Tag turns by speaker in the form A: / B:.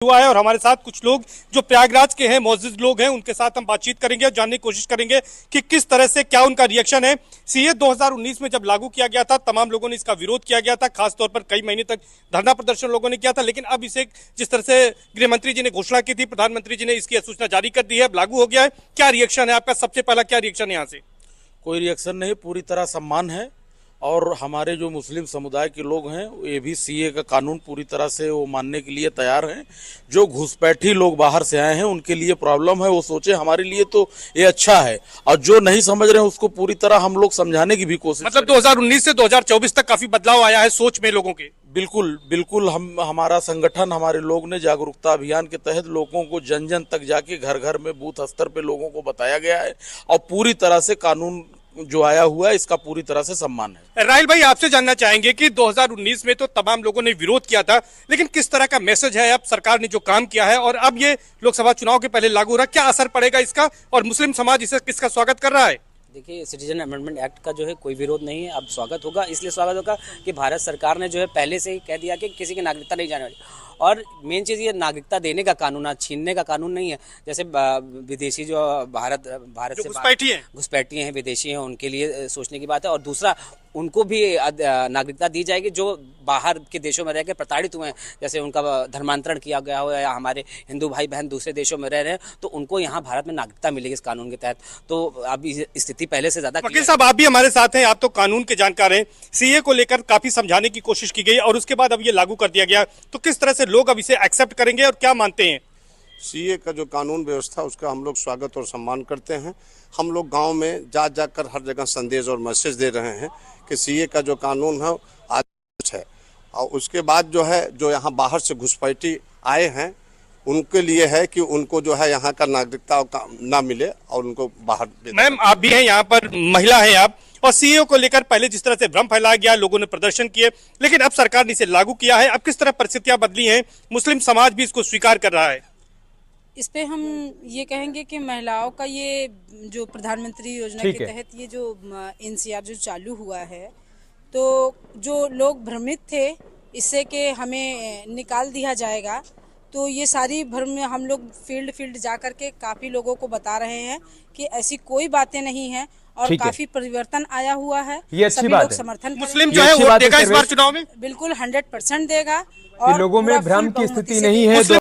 A: हुआ है और हमारे साथ कुछ लोग जो प्रयागराज के हैं, मौजूद लोग हैं, उनके साथ हम बातचीत करेंगे और जानने की कोशिश करेंगे कि किस तरह से क्या उनका रिएक्शन है। सीए 2019 में जब लागू किया गया था, तमाम लोगों ने इसका विरोध किया गया था, खासतौर पर कई महीने तक धरना प्रदर्शन लोगों ने किया था। लेकिन अब इसे जिस तरह से गृह मंत्री जी ने घोषणा की थी, प्रधानमंत्री जी ने इसकी अधिसूचना जारी कर दी है, अब लागू हो गया है। क्या रिएक्शन है आपका? सबसे पहला क्या रिएक्शन है यहाँ से?
B: कोई रिएक्शन नहीं, पूरी तरह सम्मान है। और हमारे जो मुस्लिम समुदाय के लोग हैं ये भी सीए का कानून पूरी तरह से वो मानने के लिए तैयार हैं। जो घुसपैठी लोग बाहर से आए हैं उनके लिए प्रॉब्लम है, वो सोचे हमारे लिए तो ये अच्छा है, और जो नहीं समझ रहे हैं उसको पूरी तरह हम लोग समझाने की भी कोशिश।
A: मतलब 2019 से 2024 तक काफी बदलाव आया है सोच में लोगों के।
B: बिल्कुल बिल्कुल, हमारा संगठन, हमारे लोग ने जागरूकता अभियान के तहत लोगों को जन जन तक जाके घर घर में बूथ स्तर पे लोगों को बताया गया है, और पूरी तरह से कानून जो आया हुआ है इसका पूरी तरह से सम्मान है।
A: राहिल भाई, आपसे जानना चाहेंगे कि 2019 में तो तमाम लोगों ने विरोध किया था, लेकिन किस तरह का मैसेज है अब सरकार ने जो काम किया है और अब ये लोकसभा चुनाव के पहले लागू हो रहा है, क्या असर पड़ेगा इसका और मुस्लिम समाज इसे किसका स्वागत कर रहा है?
C: देखिए, सिटीजन अमेंडमेंट एक्ट का जो है कोई विरोध नहीं है। अब स्वागत होगा, इसलिए स्वागत होगा कि भारत सरकार ने जो है पहले से ही कह दिया कि किसी की नागरिकता नहीं जाने वाली। और मेन चीज़ ये नागरिकता देने का कानून है, छीनने का कानून नहीं है। जैसे विदेशी जो भारत से घुसपैठी हैं, विदेशी हैं, उनके लिए सोचने की बात है। और दूसरा, उनको भी नागरिकता दी जाएगी जो बाहर के देशों में रहकर प्रताड़ित हुए हैं, जैसे उनका धर्मांतरण किया गया हो या हमारे हिंदू भाई बहन दूसरे देशों में रह रहे हैं, तो उनको यहाँ भारत में नागरिकता मिलेगी इस कानून के तहत। तो अब स्थिति पहले से ज्यादा।
A: वकील साहब, आप भी हमारे साथ हैं, आप तो कानून के जानकार हैं। सीए को लेकर काफी समझाने की कोशिश की गई और उसके बाद अब ये लागू कर दिया गया, तो किस तरह से लोग अब इसे एक्सेप्ट करेंगे और क्या मानते हैं?
D: सीए का जो कानून व्यवस्था उसका हम लोग स्वागत और सम्मान करते हैं। हम लोग गांव में जा जाकर हर जगह संदेश और मैसेज दे रहे हैं कि सीए का जो कानून है आज है, और उसके बाद जो है जो यहाँ बाहर से घुसपैठी आए हैं उनके लिए है कि उनको जो है यहाँ का नागरिकता ना मिले और उनको बाहर।
A: मैम, आप भी हैं यहाँ पर, महिला हैं आप, और सीए को लेकर पहले जिस तरह से भ्रम फैलाया गया, लोगों ने प्रदर्शन किए, लेकिन अब सरकार ने इसे लागू किया है। अब किस तरह परिस्थितियां बदली हैं, मुस्लिम समाज भी इसको स्वीकार कर रहा है?
E: इस पे हम ये कहेंगे कि महिलाओं का ये जो प्रधानमंत्री योजना के तहत ये जो एनसीआर जो चालू हुआ है, तो जो लोग भ्रमित थे इससे कि हमें निकाल दिया जाएगा, तो ये सारी भ्रम हम लोग फील्ड जा करके काफ़ी लोगों को बता रहे हैं कि ऐसी कोई बातें नहीं है और काफी परिवर्तन आया हुआ है।
F: ये अच्छी बात है।
E: समर्थन
A: मुस्लिम जो है वोट देगा इस बार चुनाव में,
E: बिल्कुल 100% देगा
F: और लोगों में भ्रम की स्थिति नहीं है।